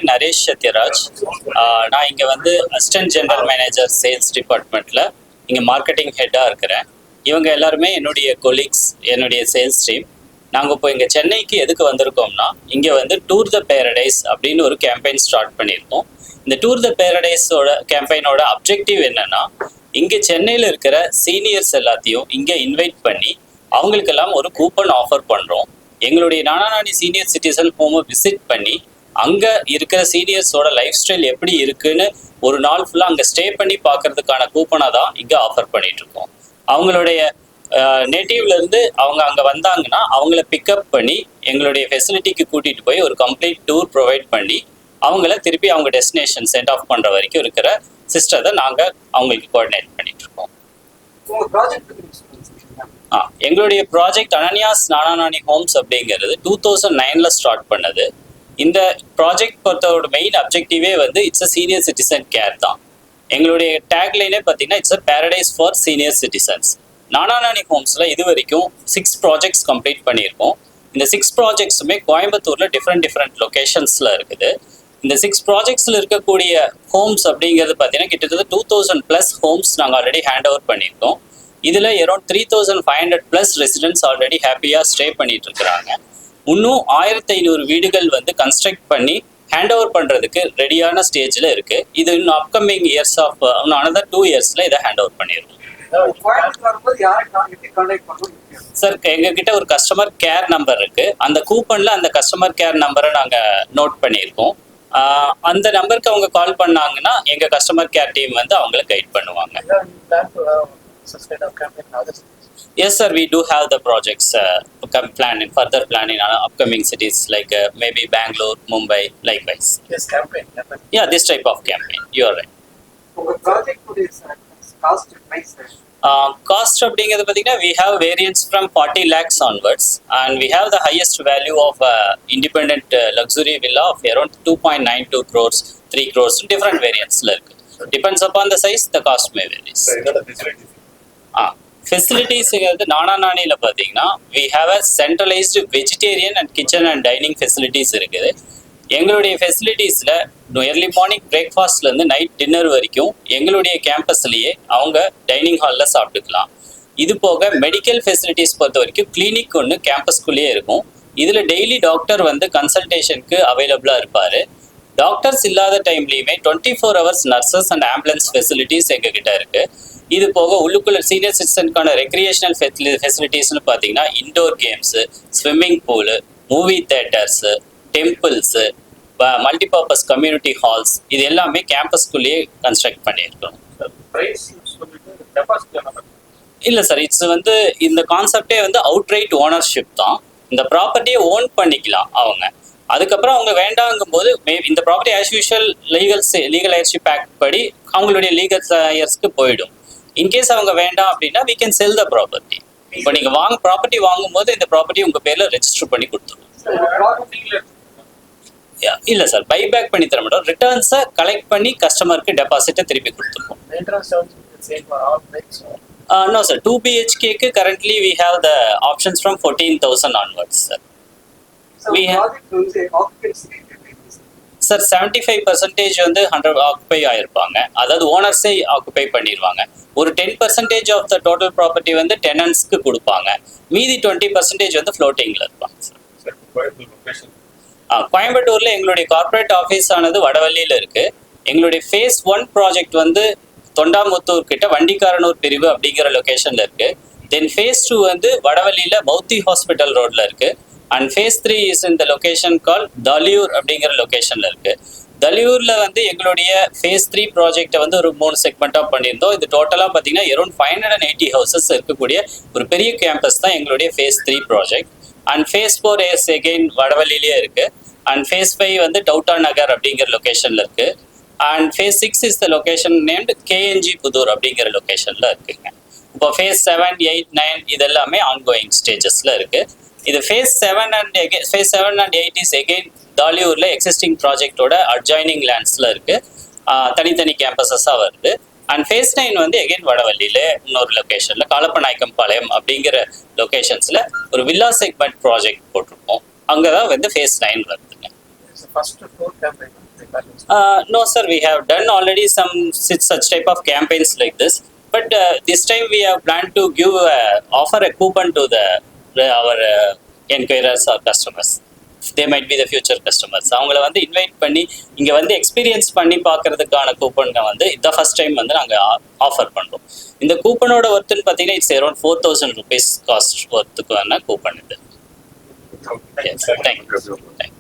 பேர் நரேஷ் சத்யராஜ். நான் இங்கே வந்து அசிஸ்டன்ட் ஜெனரல் மேனேஜர் சேல்ஸ் டிபார்ட்மெண்ட்டில் இங்கே மார்க்கெட்டிங் ஹெட்டாக இருக்கிறேன். இவங்க எல்லாருமே என்னுடைய கொலீக்ஸ், என்னுடைய சேல்ஸ் டீம். நாங்கள் இப்போ இங்கே சென்னைக்கு எதுக்கு வந்திருக்கோம்னா, இங்கே வந்து டூர் த பேரடைஸ் அப்படின்னு ஒரு கேம்பெயின் ஸ்டார்ட் பண்ணியிருக்கோம். இந்த டூர் த பேரடைஸோட கேம்பெயினோட அப்ஜெக்டிவ் என்னன்னா, இங்கே சென்னையில் இருக்கிற சீனியர்ஸ் எல்லாத்தையும் இங்கே இன்வைட் பண்ணி அவங்களுக்கெல்லாம் ஒரு கூப்பன் ஆஃபர் பண்ணுறோம். எங்களுடைய நானாநாணி சீனியர் சிட்டிசன் ஹோமை விசிட் பண்ணி அங்கே இருக்கிற சீனியர்ஸோட லைஃப் ஸ்டைல் எப்படி இருக்குன்னு ஒரு நாள் ஃபுல்லாக அங்கே ஸ்டே பண்ணி பார்க்கறதுக்கான கூப்பனாக தான் இங்கே ஆஃபர் பண்ணிட்டு இருக்கோம். அவங்களுடைய நேட்டிவ்லேருந்து அவங்க அங்கே வந்தாங்கன்னா அவங்கள பிக்கப் பண்ணி எங்களுடைய ஃபெசிலிட்டிக்கு கூட்டிகிட்டு போய் ஒரு கம்ப்ளீட் டூர் ப்ரொவைட் பண்ணி அவங்கள திருப்பி அவங்க டெஸ்டினேஷன் சென்ட் ஆஃப் பண்ணுற வரைக்கும் இருக்கிற சிஸ்டத்தை நாங்கள் அவங்களுக்கு கோஆர்டினேட் பண்ணிட்டு இருக்கோம். எங்களுடைய ப்ராஜெக்ட் அனன்யாஸ் நானாநாணி ஹோம்ஸ் அப்படிங்கிறது 2009 ஸ்டார்ட் பண்ணது. இந்த ப்ராஜெக்ட் பொறுத்தோட மெயின் அப்ஜெக்டிவே வந்து it's a senior citizen care தான். எங்களுடைய டேக்லைனே பார்த்தீங்கன்னா it's a paradise for senior citizens. Nana Nani ஹோம்ஸில் இது வரைக்கும் 6 ப்ராஜெக்ட்ஸ் கம்ப்ளீட் பண்ணியிருக்கோம். இந்த 6 ப்ராஜெக்ட்ஸுமே கோயம்புத்தூரில் டிஃப்ரெண்ட் லொக்கேஷன்ஸில் இருக்குது. இந்த 6 ப்ராஜெக்ட்ஸில் இருக்கக்கூடிய ஹோம்ஸ் அப்படிங்கிறது பார்த்தீங்கன்னா கிட்டத்தட்ட 2000+ ஹோம்ஸ் நாங்கள் ஆல்ரெடி ஹேண்ட் ஓவர் பண்ணியிருக்கோம். இதில் அரௌண்ட் 3500+ ரெசிடென்ட்ஸ் ஆல்ரெடி ஹாப்பியாக ஸ்டே பண்ணிட்டு இருக்கிறாங்க. இன்னும் 1500 வீடுகள் வந்து கன்ஸ்ட்ரக்ட் பண்ணி ஹேண்ட் ஓவர் பண்ணுறதுக்கு ரெடியான ஸ்டேஜில் இருக்குது. இது இன்னும் அப்கமிங் இயர்ஸ் ஆஃப் இன்னும் அனதர் 2 இயர்ஸில் இதை ஹேண்ட் ஓவர் பண்ணிடுவோம். சார், எங்ககிட்ட ஒரு கஸ்டமர் கேர் நம்பர் இருக்குது. அந்த கூப்பனில் அந்த கஸ்டமர் கேர் நம்பரை நாங்கள் நோட் பண்ணியிருக்கோம். அந்த நம்பருக்கு அவங்க கால் பண்ணாங்கன்னா எங்கள் கஸ்டமர் கேர் டீம் வந்து அவங்கள கைட் பண்ணுவாங்க. Yes sir, we do have the projects further plan in upcoming cities like maybe Bangalore, Mumbai, likewise. This campaign. Yeah, this type of campaign. You are right. The project is cost price. Cost அப்படிங்கிறது பார்த்தீங்கன்னா we have variants from 40 lakhs onwards and we have the highest value of independent luxury villa of around 2.92 crores, 3 crores, different variantsல இருக்கு. Depends upon the size, the cost may vary. ஃபெசிலிட்டிஸுங்கிறது நானாநாணியில் பார்த்தீங்கன்னா we have a centralized vegetarian and kitchen and dining facilities இருக்குது. எங்களுடைய ஃபெசிலிட்டிஸில் early morning பிரேக்ஃபாஸ்ட்லேருந்து night dinner வரைக்கும் எங்களுடைய கேம்பஸ்லேயே அவங்க dining ஹாலில் சாப்பிட்டுக்கலாம். இது போக மெடிக்கல் ஃபெசிலிட்டிஸ் பொறுத்த வரைக்கும் கிளினிக் ஒன்று கேம்பஸ்குள்ளேயே இருக்கும். இதில் டெய்லி டாக்டர் வந்து கன்சல்டேஷனுக்கு அவைலபிளாக இருப்பார். டாக்டர்ஸ் இல்லாத டைம்லேயுமே 24 hours nurses and ambulance facilities எங்ககிட்ட இருக்குது. இது போக உள்ளுக்குள்ள சீனியர் சிட்டிசனுக்கான ரெக்ரியேஷனல் ஃபெசிலிட்டிஸ்னு பார்த்தீங்கன்னா indoor games, swimming pool, movie theatres, temples, multipurpose community halls, இது எல்லாமே கேம்பஸ்குள்ளேயே கன்ஸ்ட்ரக்ட் பண்ணியிருக்கோம். இல்லை சார், இட்ஸ் வந்து இந்த கான்செப்டே வந்து அவுட்ரைட் ஓனர்ஷிப் தான். இந்த ப்ராப்பர்ட்டியை ஓன் பண்ணிக்கலாம் அவங்க. அதுக்கப்புறம் அவங்க வேண்டாங்கும் போது இந்த property as usual legal airship act படி அவங்களுடைய லீகல் இயர்ஸ்க்கு போயிடும். இன்கேஸ் அவங்க வேண்டாம் அப்படின்னா we can sell the property. இப்போ நீங்கள் ப்ராப்பர்ட்டி வாங்கும்போது இந்த ப்ராப்பர்ட்டி உங்கள் பேரில் ரெஜிஸ்டர் பண்ணி கொடுத்துருவோம். இல்லை சார், பைபேக் பண்ணி தர மாட்டோம். ரிட்டர்ன்ஸை கலெக்ட் பண்ணி கஸ்டமருக்கு டெபாசிட்டை திருப்பி கொடுத்துருவோம். No sir, 2 BHKக்கு currently we have the options from 14,000 onwards sir. We have sir 75% வந்து 100 ஆக்குபை ஆயிருப்பாங்க. அதாவது ஓனர்ஸே ஆக்குபை பண்ணிடுவாங்க. ஒரு 10% ஆஃப் த டோட்டல் ப்ராப்பர்ட்டி வந்து டெனன்ட்ஸ்க்கு கொடுப்பாங்க. மீதி 20% வந்து ஃப்ளோட்டிங்கில் இருப்பாங்க சார். கோயம்புத்தூர்ல எங்களுடைய கார்பரேட் ஆஃபீஸ் ஆனது வடவள்ளியில் இருக்கு. எங்களுடைய ஃபேஸ் 1 ப்ராஜெக்ட் வந்து தொண்டாமுத்தூர் கிட்ட வண்டிக்காரனூர் பிரிவு அப்படிங்கிற லொக்கேஷன்ல இருக்கு. தென் ஃபேஸ் 2 வந்து வடவள்ளியில மௌத்தி ஹாஸ்பிட்டல் ரோட்ல இருக்கு. அண்ட் ஃபேஸ் 3 இஸ் இந்த லொக்கேஷன் கால் தலியூர் அப்படிங்கிற லொக்கேஷன்ல இருக்கு. தலியூர்ல வந்து எங்களுடைய ஃபேஸ் 3 ப்ராஜெக்டை வந்து ஒரு 3 செக்மெண்ட்டாக பண்ணியிருந்தோம். இது டோட்டலாக பார்த்தீங்கன்னா அரௌண்ட் 580 ஹவுசஸ் இருக்கக்கூடிய ஒரு பெரிய கேம்பஸ் தான் எங்களுடைய phase 3 project. And phase 4 is again வடவள்ளியிலேயே இருக்கு. அண்ட் ஃபேஸ் 5 வந்து டவுட்டா நகர் அப்படிங்கிற லொக்கேஷன்ல இருக்கு. And phase 6 is the location named KNG Pudur அப்படிங்கிற லொக்கேஷன்ல இருக்குங்க. இப்போ ஃபேஸ் 7, 8, 9 இது எல்லாமே ஆன்கோயிங் ஸ்டேஜஸ்ல இருக்கு. இது ஃபேஸ் 7 அண்ட் 8 இஸ் எகெயின் தாலியூர்ல எக்ஸிஸ்டிங் ப்ராஜெக்டோட அட்ஜாயினிங் லேண்ட்ஸ்ல இருக்கு. தனித்தனி கேம்பஸஸாக வருது. அண்ட் ஃபேஸ் 9 வந்து எகெயின் வடவள்ளியில இன்னொரு லொக்கேஷன்ல காலப்பநாயக்கம் பாளையம் அப்படிங்கிற லொக்கேஷன்ஸ்ல ஒரு வில்லா செக்மெண்ட் ப்ராஜெக்ட் போட்டிருக்கோம். அங்கதான் வந்து ஃபேஸ் 9 வருதுங்க. No, sir. We have done already some such type of campaigns like this, but this time we have planned to give offer a coupon to our enquirers or customers. They might be the future customers. அவங்கள வந்து invite பண்ணி இங்க வந்து experience பண்ணி பார்க்கறதுக்கான கூப்பன்க வந்து இந்த first time வந்து நாங்க ஆஃபர் பண்றோம். இந்த கூப்பனோட ஒர்த்துன்னு பார்த்தீங்கன்னா இட்ஸ் அரௌண்ட் 4,000 rupees காஸ்ட் ஒர்த்துக்கான கூப்பன் இது. Yes, thank you.